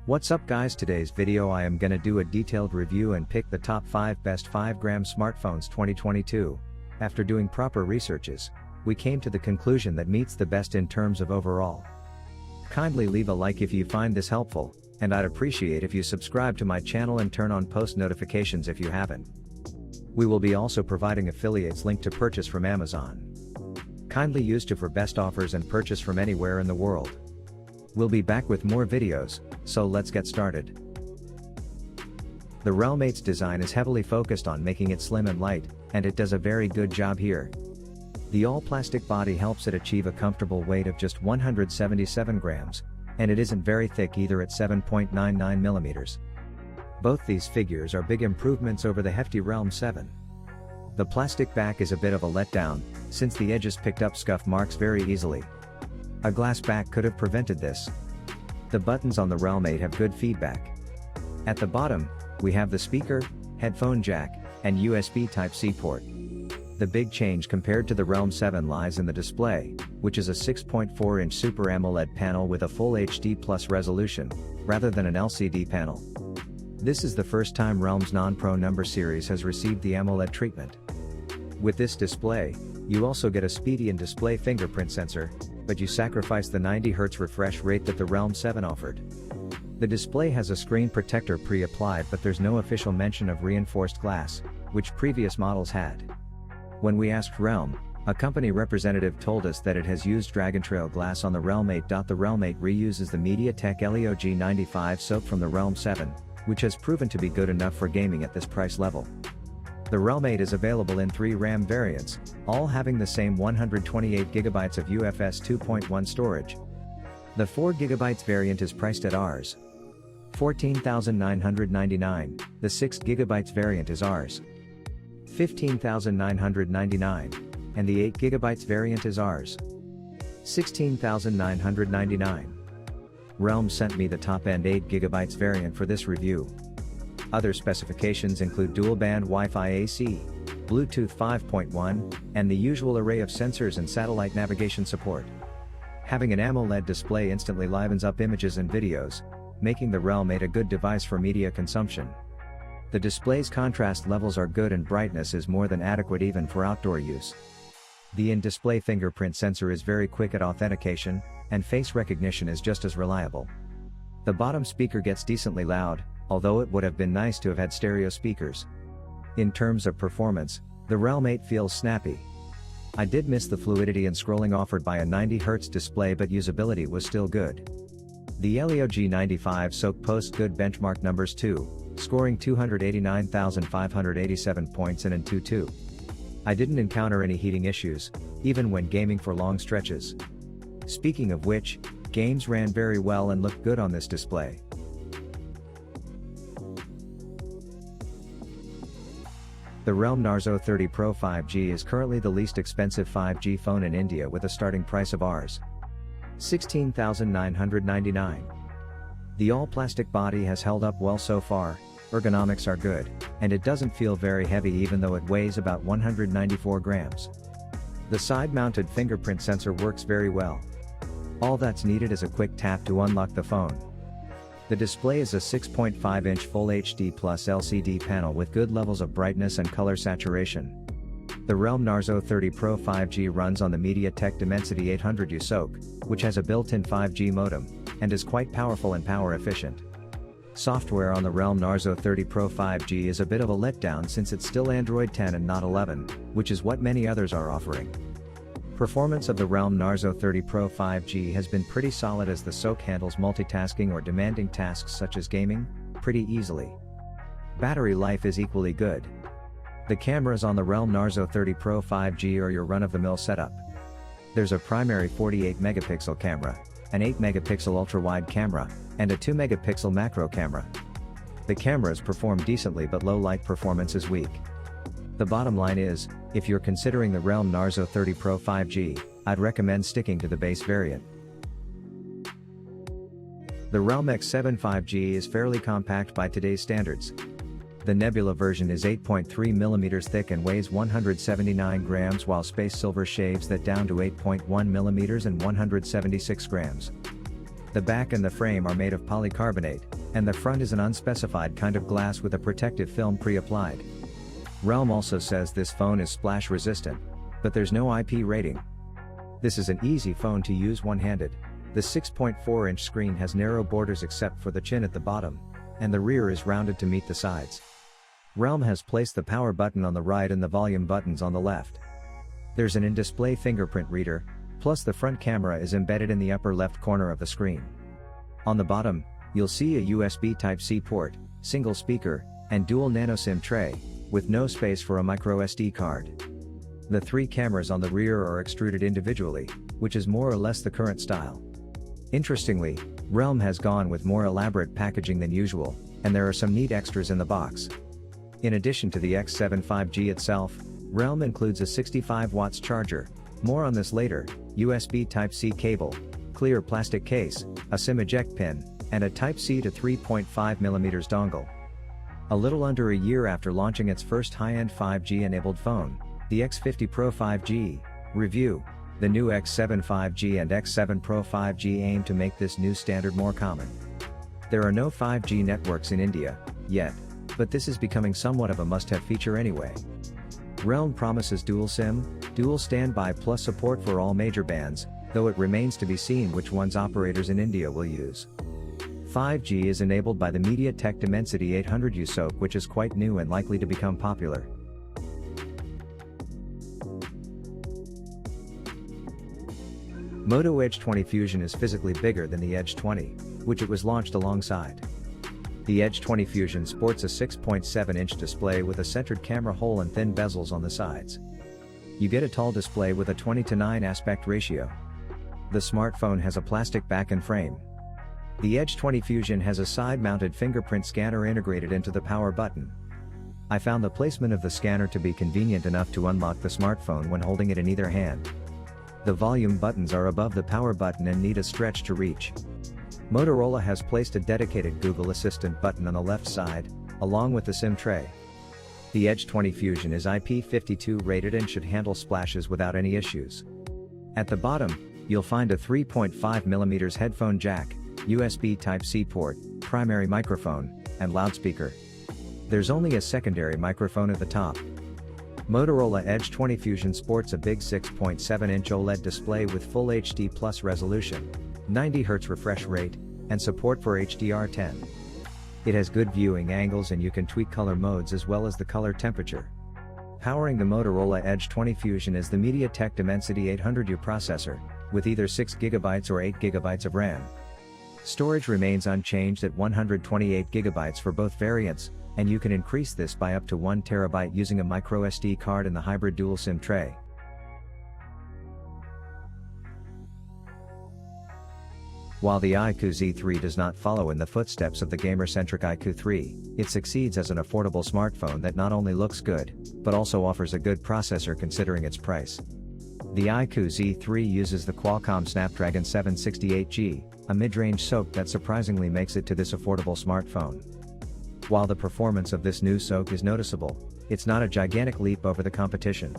What's up guys, today's video I am gonna do a detailed review and pick the top 5 best 5-gram smartphones 2022. After doing proper researches, we came to the conclusion that meets the best in terms of overall. Kindly leave a like if you find this helpful, and I'd appreciate if you subscribe to my channel and turn on post notifications if you haven't. We will be also providing affiliates link to purchase from Amazon. Kindly use to for best offers and purchase from anywhere in the world. We'll be back with more videos, so let's get started. The REALME X7's design is heavily focused on making it slim and light, and it does a very good job here. The all-plastic body helps it achieve a comfortable weight of just 177 grams, and it isn't very thick either at 7.99 millimeters. Both these figures are big improvements over the hefty REALME 7. The plastic back is a bit of a letdown, since the edges picked up scuff marks very easily. A glass back could have prevented this. The buttons on the REALME 8 have good feedback. At the bottom, we have the speaker, headphone jack, and USB Type-C port. The big change compared to the REALME 7 lies in the display, which is a 6.4-inch Super AMOLED panel with a full HD Plus resolution, rather than an LCD panel. This is the first time REALME's non-Pro number series has received the AMOLED treatment. With this display, you also get a speedy in-display fingerprint sensor, but you sacrifice the 90 Hz refresh rate that the REALME 7 offered. The display has a screen protector pre-applied, but there's no official mention of reinforced glass, which previous models had. When we asked REALME, a company representative told us that it has used Dragon Trail glass on the REALME 8. The REALME 8 reuses the MediaTek Helio G95 SoC from the REALME 7, which has proven to be good enough for gaming at this price level. The REALME 8 is available in 3 RAM variants, all having the same 128GB of UFS 2.1 storage. The 4GB variant is priced at Rs. 14,999, the 6GB variant is Rs. 15,999, and the 8GB variant is Rs. 16,999. REALME sent me the top-end 8GB variant for this review. Other specifications include dual-band Wi-Fi AC, Bluetooth 5.1, and the usual array of sensors and satellite navigation support. Having an AMOLED display instantly livens up images and videos, making the REALME 8 a good device for media consumption. The display's contrast levels are good and brightness is more than adequate even for outdoor use. The in-display fingerprint sensor is very quick at authentication, and face recognition is just as reliable. The bottom speaker gets decently loud, although it would have been nice to have had stereo speakers. In terms of performance, the REALME 8 feels snappy. I did miss the fluidity and scrolling offered by a 90 Hz display, but usability was still good. The Helio G95 SoC posts good benchmark numbers too, scoring 289,587 points in Antutu. I didn't encounter any heating issues, even when gaming for long stretches. Speaking of which, games ran very well and looked good on this display. The REALME NARZO 30 Pro 5G is currently the least expensive 5G phone in India with a starting price of Rs. 16,999. The all-plastic body has held up well so far, ergonomics are good, and it doesn't feel very heavy even though it weighs about 194 grams. The side-mounted fingerprint sensor works very well. All that's needed is a quick tap to unlock the phone. The display is a 6.5-inch Full HD Plus LCD panel with good levels of brightness and color saturation. The REALME NARZO 30 Pro 5G runs on the MediaTek Dimensity 800U SoC, which has a built-in 5G modem, and is quite powerful and power efficient. Software on the REALME NARZO 30 Pro 5G is a bit of a letdown since it's still Android 10 and not 11, which is what many others are offering. Performance of the REALME NARZO 30 Pro 5G has been pretty solid as the SoC handles multitasking or demanding tasks such as gaming, pretty easily. Battery life is equally good. The cameras on the REALME NARZO 30 Pro 5G are your run-of-the-mill setup. There's a primary 48-megapixel camera, an 8-megapixel ultra-wide camera, and a 2-megapixel macro camera. The cameras perform decently but low light performance is weak. The bottom line is, if you're considering the REALME NARZO 30 Pro 5G, I'd recommend sticking to the base variant. The REALME X7 5G is fairly compact by today's standards. The Nebula version is 8.3mm thick and weighs 179 grams, while Space Silver shaves that down to 8.1mm and 176 grams. The back and the frame are made of polycarbonate, and the front is an unspecified kind of glass with a protective film pre-applied. REALME also says this phone is splash resistant, but there's no IP rating. This is an easy phone to use one-handed. The 6.4-inch screen has narrow borders except for the chin at the bottom, and the rear is rounded to meet the sides. REALME has placed the power button on the right and the volume buttons on the left. There's an in-display fingerprint reader, plus the front camera is embedded in the upper left corner of the screen. On the bottom, you'll see a USB Type-C port, single speaker, and dual nano SIM tray, with no space for a microSD card. The 3 cameras on the rear are extruded individually, which is more or less the current style. Interestingly, REALME has gone with more elaborate packaging than usual, and there are some neat extras in the box. In addition to the X7 5G itself, REALME includes a 65 watts charger, more on this later, USB Type-C cable, clear plastic case, a SIM eject pin, and a Type-C to 3.5mm dongle. A little under a year after launching its first high-end 5G-enabled phone, the X50 Pro 5G, review, the new X7 5G and X7 Pro 5G aim to make this new standard more common. There are no 5G networks in India, yet, but this is becoming somewhat of a must-have feature anyway. REALME promises dual SIM, dual standby plus support for all major bands, though it remains to be seen which ones operators in India will use. 5G is enabled by the MediaTek Dimensity 800U SoC, which is quite new and likely to become popular. MOTO Edge 20 Fusion is physically bigger than the Edge 20, which it was launched alongside. The Edge 20 Fusion sports a 6.7-inch display with a centered camera hole and thin bezels on the sides. You get a tall display with a 20:9 aspect ratio. The smartphone has a plastic back and frame. The Edge 20 Fusion has a side-mounted fingerprint scanner integrated into the power button. I found the placement of the scanner to be convenient enough to unlock the smartphone when holding it in either hand. The volume buttons are above the power button and need a stretch to reach. Motorola has placed a dedicated Google Assistant button on the left side, along with the SIM tray. The Edge 20 Fusion is IP52 rated and should handle splashes without any issues. At the bottom, you'll find a 3.5mm headphone jack, USB Type-C port, primary microphone, and loudspeaker. There's only a secondary microphone at the top. Motorola Edge 20 Fusion sports a big 6.7-inch OLED display with full HD Plus resolution, 90Hz refresh rate, and support for HDR10. It has good viewing angles and you can tweak color modes as well as the color temperature. Powering the Motorola Edge 20 Fusion is the MediaTek Dimensity 800U processor, with either 6GB or 8GB of RAM. Storage remains unchanged at 128GB for both variants, and you can increase this by up to 1TB using a microSD card in the hybrid dual SIM tray. While the IQOO Z3 does not follow in the footsteps of the gamer-centric IQOO 3, it succeeds as an affordable smartphone that not only looks good, but also offers a good processor considering its price. The IQOO Z3 uses the Qualcomm Snapdragon 768G, a mid-range SoC that surprisingly makes it to this affordable smartphone. While the performance of this new SoC is noticeable, it's not a gigantic leap over the competition.